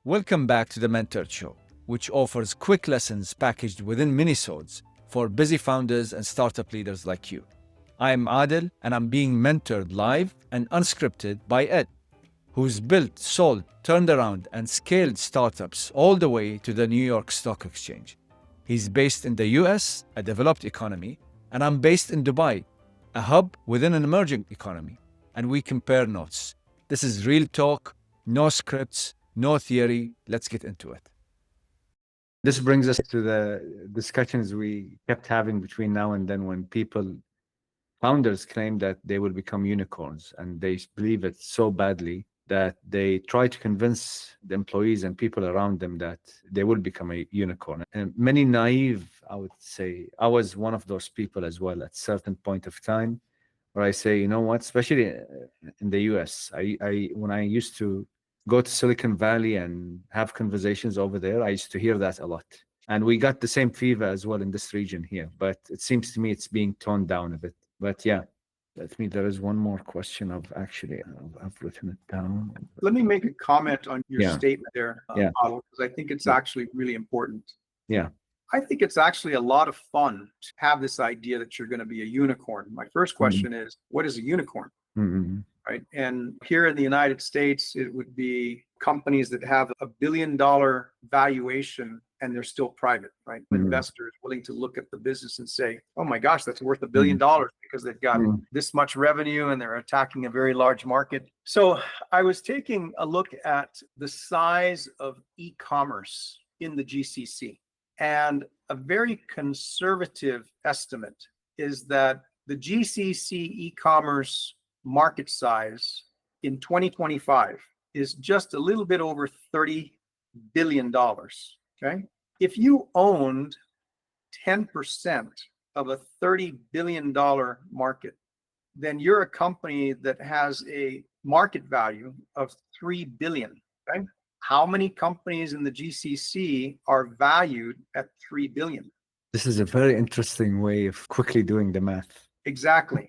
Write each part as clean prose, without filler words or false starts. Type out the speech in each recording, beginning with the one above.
Welcome back to the Mentor Show, which offers quick lessons packaged within minisodes for busy founders and startup leaders like you. I'm Adil, and I'm being mentored live and unscripted by Ed, who's built, sold, turned around, and scaled startups all the way to the New York Stock Exchange. He's based in the US, a developed economy, and I'm based in Dubai, a hub within an emerging economy. And we compare notes. This is real talk, no scripts, no theory. Let's get into it. This brings us to the discussions we kept having between now and then when founders claim that they will become unicorns and they believe it so badly that they try to convince the employees and people around them that they will become a unicorn. And many naive, I would say, I was one of those people as well at certain point of time where I say, you know what, especially in the US, when I used to go to Silicon Valley and have conversations over there, I used to hear that a lot. And we got the same fever as well in this region here, but it seems to me it's being toned down a bit. But yeah, there is one more question I've written it down. Let me make a comment on your Yeah. statement there, Yeah. Adil, because I think it's actually really important. Yeah. I think it's actually a lot of fun to have this idea that you're going to be a unicorn. My first question is, what is a unicorn? Mm-hmm. Right. And here in the United States, it would be companies that have $1 billion valuation and they're still private, right? Investors willing to look at the business and say, oh my gosh, that's worth $1 billion because they've got this much revenue and they're attacking a very large market. So I was taking a look at the size of e-commerce in the GCC. And a very conservative estimate is that the GCC e-commerce market size in 2025 is just a little bit over $30 billion. Okay. If you owned 10% of a $30 billion market, then you're a company that has a market value of $3 billion. Okay. How many companies in the GCC are valued at $3 billion? This is a very interesting way of quickly doing the math. Exactly.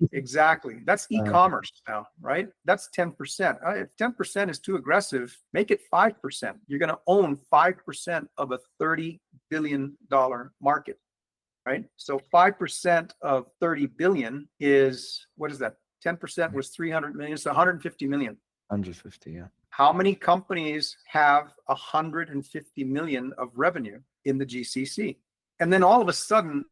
That's e-commerce now, right? That's 10%. If 10% is too aggressive, make it 5%. You're going to own 5% of a $30 billion market, right? So 5% of 30 billion is, what is that? 10% was 300 million, so 150 million. 150, yeah. How many companies have 150 million of revenue in the GCC? And then all of a sudden,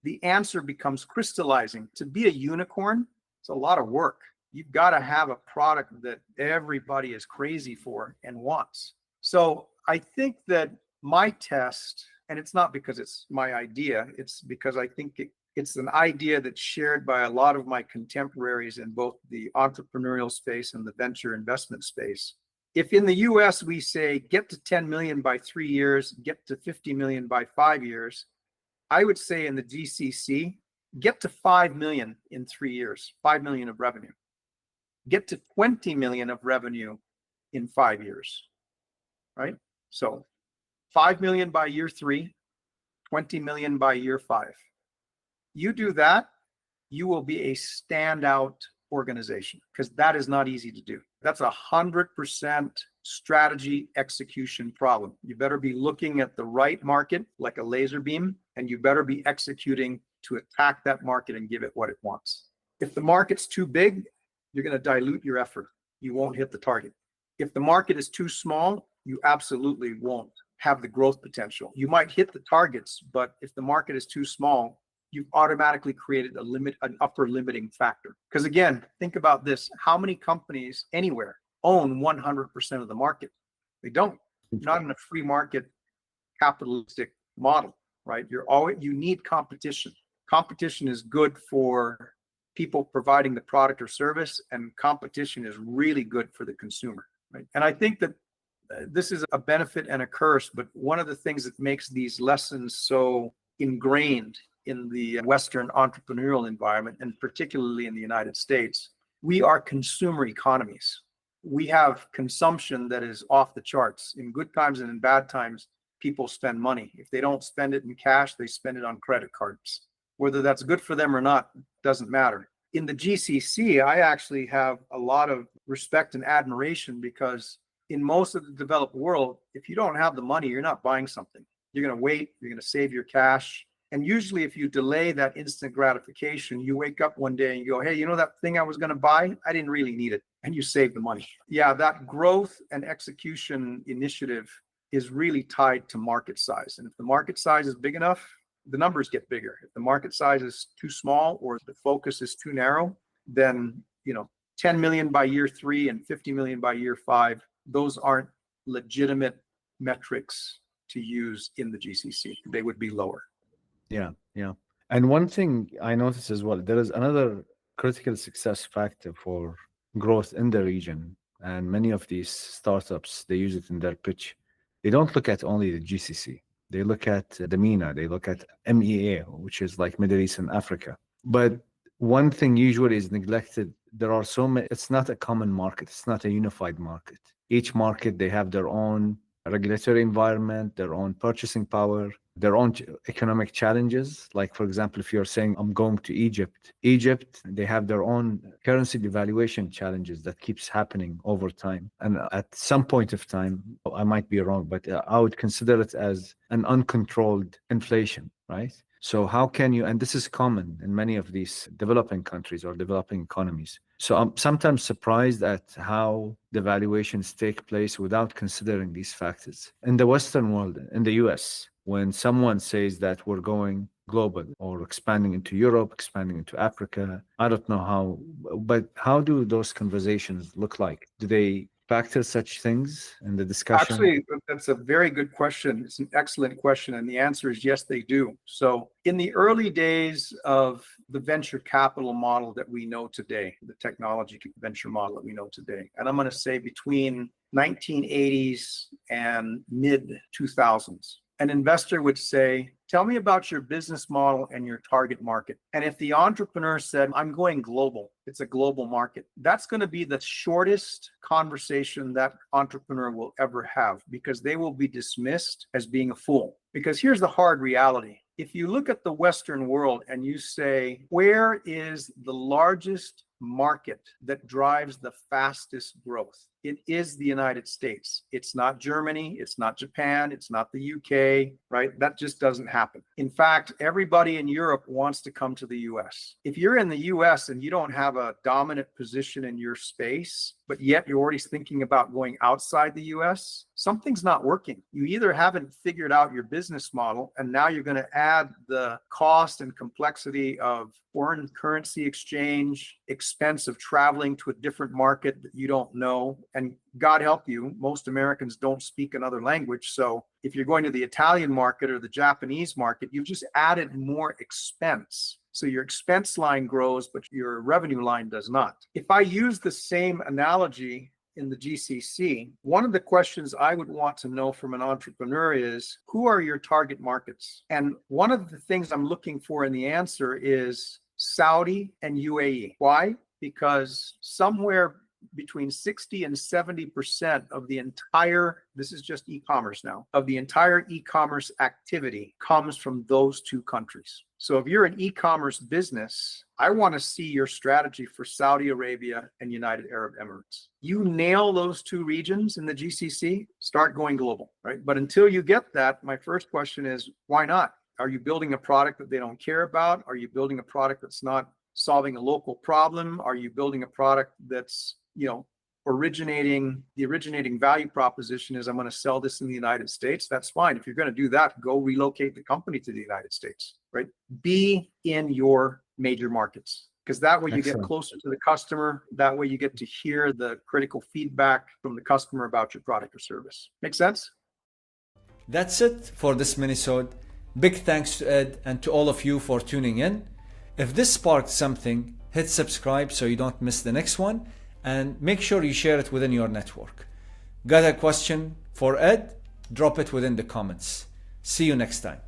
the answer becomes crystallizing. To be a unicorn, it's a lot of work. You've got to have a product that everybody is crazy for and wants. So I think that my test, and it's not because it's my idea, it's because I think it's an idea that's shared by a lot of my contemporaries in both the entrepreneurial space and the venture investment space. If in the US we say get to 10 million by 3 years, get to 50 million by 5 years, I would say in the GCC, get to 5 million in 3 years, 5 million of revenue. Get to 20 million of revenue in 5 years, right? So 5 million by year 3, 20 million by year 5. You do that, you will be a standout organization because that is not easy to do. That's 100% strategy execution problem. You better be looking at the right market like a laser beam, and you better be executing to attack that market and give it what it wants. If the market's too big, you're going to dilute your effort. You won't hit the target. If the market is too small, you absolutely won't have the growth potential. You might hit the targets, but if the market is too small, you've automatically created an upper limiting factor. Because again, think about this. How many companies anywhere own 100% of the market? They don't. Not in a free market capitalistic model, right? You need competition. Competition is good for people providing the product or service, and competition is really good for the consumer, right? And I think that this is a benefit and a curse, but one of the things that makes these lessons so ingrained in the Western entrepreneurial environment, and particularly in the United States, we are consumer economies. We have consumption that is off the charts. In good times and in bad times, people spend money. If they don't spend it in cash, they spend it on credit cards. Whether that's good for them or not doesn't matter. In the GCC, I actually have a lot of respect and admiration because in most of the developed world, if you don't have the money, you're not buying something. You're going to wait, you're going to save your cash. And usually if you delay that instant gratification, you wake up one day and you go, hey, you know that thing I was going to buy? I didn't really need it. And you save the money. Yeah, that growth and execution initiative is really tied to market size. And if the market size is big enough, the numbers get bigger. If the market size is too small or the focus is too narrow, then, 10 million by year 3 and 50 million by year 5, those aren't legitimate metrics to use in the GCC. They would be lower. Yeah, yeah. And one thing I noticed as well, there is another critical success factor for growth in the region. And many of these startups, they use it in their pitch. They don't look at only the GCC. They look at the MENA, they look at MEA, which is like Middle East and Africa. But one thing usually is neglected. There are so many, it's not a common market. It's not a unified market. Each market, they have their own regulatory environment, their own purchasing power, their own economic challenges. Like, for example, if you're saying, I'm going to Egypt, they have their own currency devaluation challenges that keeps happening over time. And at some point of time, I might be wrong, but I would consider it as an uncontrolled inflation, right? So how can you, and this is common in many of these developing countries or developing economies. So I'm sometimes surprised at how the valuations take place without considering these factors. In the Western world, in the US, when someone says that we're going global or expanding into Europe, expanding into Africa, I don't know how, but how do those conversations look like? Do they factor such things in the discussion? Actually, that's a very good question. It's an excellent question. And the answer is yes, they do. So in the early days of the venture capital model that we know today, the technology venture model that we know today, and I'm going to say between 1980s and mid 2000s, an investor would say, tell me about your business model and your target market. And if the entrepreneur said, I'm going global, it's a global market, that's going to be the shortest conversation that entrepreneur will ever have, because they will be dismissed as being a fool. Because here's the hard reality. If you look at the Western world and you say, where is the largest market that drives the fastest growth? It is the United States. It's not Germany. It's not Japan. It's not the UK, right? That just doesn't happen. In fact, everybody in Europe wants to come to the US. If you're in the US and you don't have a dominant position in your space, but yet you're already thinking about going outside the US, something's not working. You either haven't figured out your business model, and now you're going to add the cost and complexity of foreign currency exchange, expense of traveling to a different market that you don't know. And God help you, most Americans don't speak another language. So if you're going to the Italian market or the Japanese market, you've just added more expense. So your expense line grows, but your revenue line does not. If I use the same analogy in the GCC, one of the questions I would want to know from an entrepreneur is, who are your target markets? And one of the things I'm looking for in the answer is Saudi and UAE. Why? Because somewhere between 60 and 70% of the entire, this is just e-commerce now, of the entire e-commerce activity comes from those two countries. So if you're an e-commerce business, I want to see your strategy for Saudi Arabia and United Arab Emirates. You nail those two regions in the GCC, start going global, right? But until you get that, my first question is, why not? Are you building a product that they don't care about? Are you building a product that's not solving a local problem? Are you building a product that's, the originating value proposition is, I'm going to sell this in the United States? That's fine. If you're going to do that, go relocate the company to the United States, right? Be in your major markets, because that way you get closer to the customer. That way you get to hear the critical feedback from the customer about your product or service. Make sense? That's it for this Minisode. Big thanks to Ed and to all of you for tuning in. If this sparked something, hit subscribe so you don't miss the next one, and make sure you share it within your network. Got a question for Ed? Drop it within the comments. See you next time.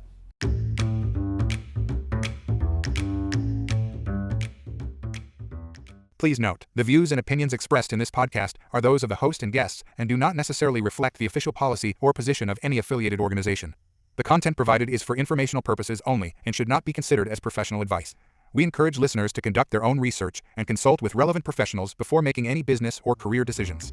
Please note, the views and opinions expressed in this podcast are those of the host and guests and do not necessarily reflect the official policy or position of any affiliated organization. The content provided is for informational purposes only and should not be considered as professional advice. We encourage listeners to conduct their own research and consult with relevant professionals before making any business or career decisions.